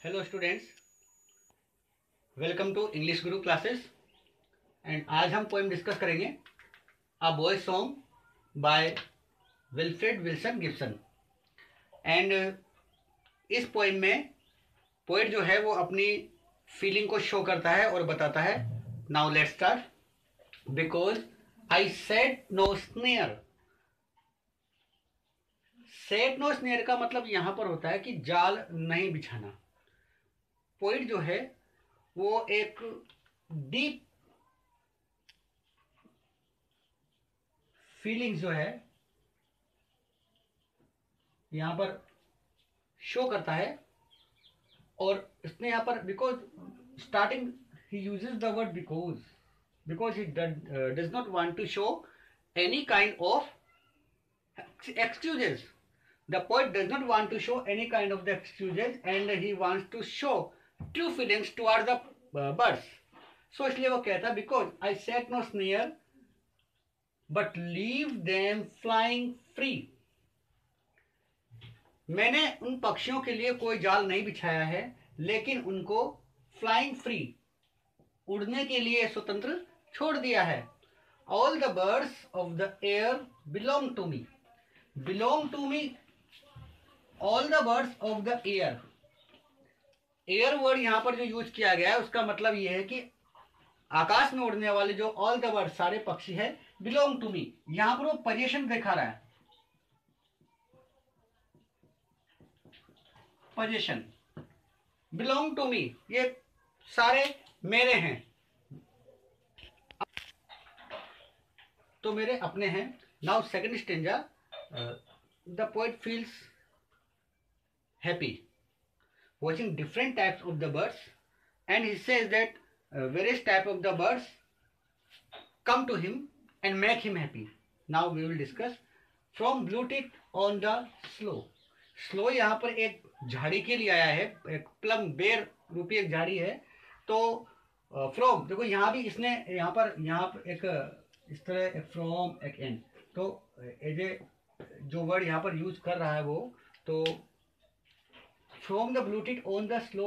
Hello students, welcome to English Guru classes. And आज हम poem discuss करेंगे a boy song by Wilfred Wilson Gibson. And इस poem में poet जो है वो अपनी फीलिंग को शो करता है और बताता है। Now let's start. Because I set no snare. Set no snare का मतलब यहां पर होता है कि जाल नहीं बिछाना। पोएट जो है वो एक डीप फीलिंग्स जो है यहां पर शो करता है। और इसने यहां पर बिकॉज स्टार्टिंग ही uses the word because he does not want to show any kind of excuses. The poet does not want to show any kind of the excuses and he wants to show true feelings towards the birds. So इसलिए वो कहता because I set no snare but leave them flying free. मैंने उन पक्षियों के लिए कोई जाल नहीं बिछाया है लेकिन उनको फ्लाइंग फ्री उड़ने के लिए स्वतंत्र छोड़ दिया है। All the birds of the air belong to me. Belong to me. All the birds of the air. Air word यहां पर जो यूज किया गया है उसका मतलब यह है कि आकाश में उड़ने वाले जो ऑल द बर्ड सारे पक्षी है बिलोंग टू मी। यहां पर वो पोजीशन दिखा रहा है, पोजीशन बिलोंग टू मी, ये सारे मेरे हैं, तो मेरे अपने हैं। Now second stanza. The poet feels happy watching different types of the birds and he says that various type of the birds come to him and make him happy. Now we will discuss from blue tit on the slow. Slow यहाँ पर एक झाड़ी के लिए आया है, एक plum बेर रूपी एक झाड़ी है। तो फ्रॉम देखो यहाँ भी इसने यहाँ पर एक इस तरह एक फ्रॉम एक एंड, तो एज ए जो वर्ड यहाँ पर यूज कर रहा है वो तो from the blue tit on the sloe.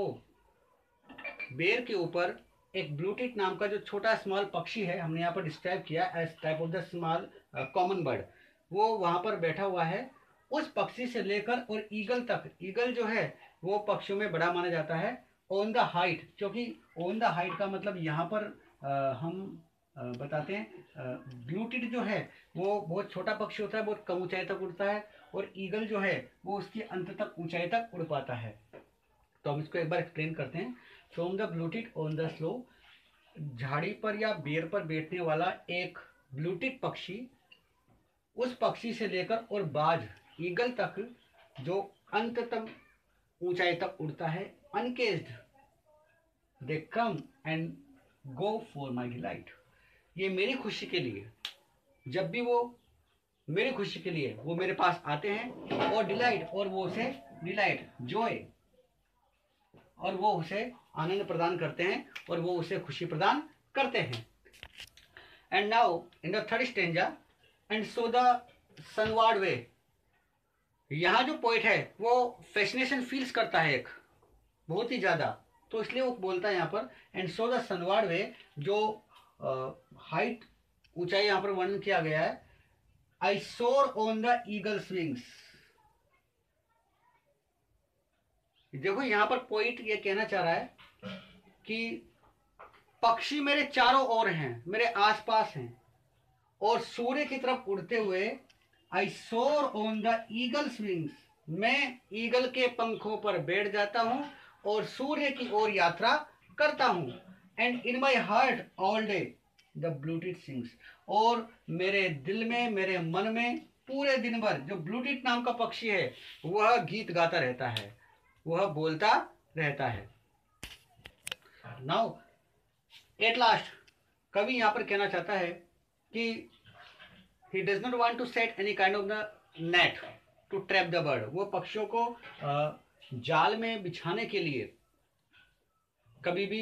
बेर के ऊपर एक ब्लूटिट नाम का जो छोटा स्मॉल पक्षी है, हमने यहाँ पर डिस्क्राइब किया as type of the small common bird, वो वहां पर बैठा हुआ है। उस पक्षी से लेकर और ईगल तक, ईगल जो है वो पक्षियों में बड़ा माना जाता है। ऑन द हाइट, क्योंकि ऑन द हाइट का मतलब यहाँ पर हम बताते हैं ब्लूटिट जो है वो बहुत छोटा पक्षी होता है, बहुत कम ऊंचाई तक उड़ता है, और ईगल जो है वो उसकी अंत तक ऊंचाई तक उड़ पाता है। तो हम इसको एक बार एक्सप्लेन करते हैं। From the blue tit on the sloe, झाड़ी पर या बेर पर बैठने वाला एक ब्लूटिट पक्षी, उस पक्षी से लेकर और बाज ईगल तक जो अंत तक ऊंचाई तक उड़ता है। Uncaged they come and go for my delight, ये मेरी खुशी के लिए, जब भी वो मेरी खुशी के लिए वो मेरे पास आते हैं, और डिलाइट, और वो उसे डिलाइट जॉय, और वो उसे आनंद प्रदान करते हैं और वो उसे खुशी प्रदान करते हैं। And now in the third stanza and so the sunward way, यहां जो पोइट है वो फैसिनेशन फील्स करता है एक बहुत ही ज्यादा, तो इसलिए वो बोलता है यहां पर एंड सो द सनवार्ड वे, जो हाइट ऊंचाई यहां पर वर्णन किया गया है। आई सोर ऑन द ईगल्स विंग्स। देखो यहां पर पोइट ये कहना चाह रहा है कि पक्षी मेरे चारों ओर हैं, मेरे आसपास हैं, और सूर्य की तरफ उड़ते हुए आई सोर ऑन द ईगल्स विंग्स, मैं ईगल के पंखों पर बैठ जाता हूं और सूर्य की ओर यात्रा करता हूं। And in my heart all day the blue tit sings, और मेरे दिल में, मेरे मन में पूरे दिन भर जो ब्लूटिट नाम का पक्षी है वह गीत गाता रहता है, वह बोलता रहता है। नाउ एट लास्ट कवि यहां पर कहना चाहता है कि he does not want to set any kind of the net to trap the bird. वो पक्षियों को जाल में बिछाने के लिए कभी भी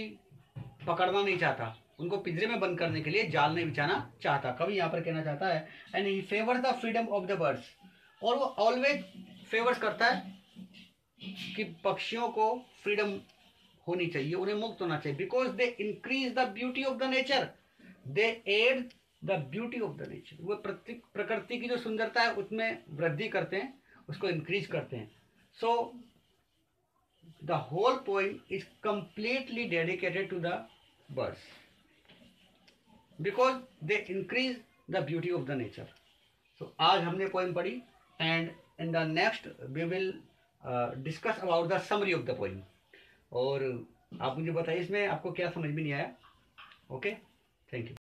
पकड़ना नहीं चाहता, उनको पिंजरे में बंद करने के लिए जाल नहीं बिछाना चाहता, कभी यहाँ पर कहना चाहता है। And he favours the freedom of the birds, और वो ऑलवेज फेवर्स करता है कि पक्षियों को फ्रीडम होनी चाहिए, उन्हें मुक्त होना चाहिए, because they increase the beauty of the nature, they add the beauty of the nature. वो प्रकृति की जो सुंदरता है उसमें वृद्धि करते हैं, उसको इंक्रीज करते हैं। So the whole poem is completely dedicated to the birds because they increase the beauty of the nature. So आज हमने पोइम पढ़ी, and in the next we will discuss about the summary of the poem. और आप मुझे बताइए इसमें आपको क्या समझ में नहीं आया। Okay, thank you.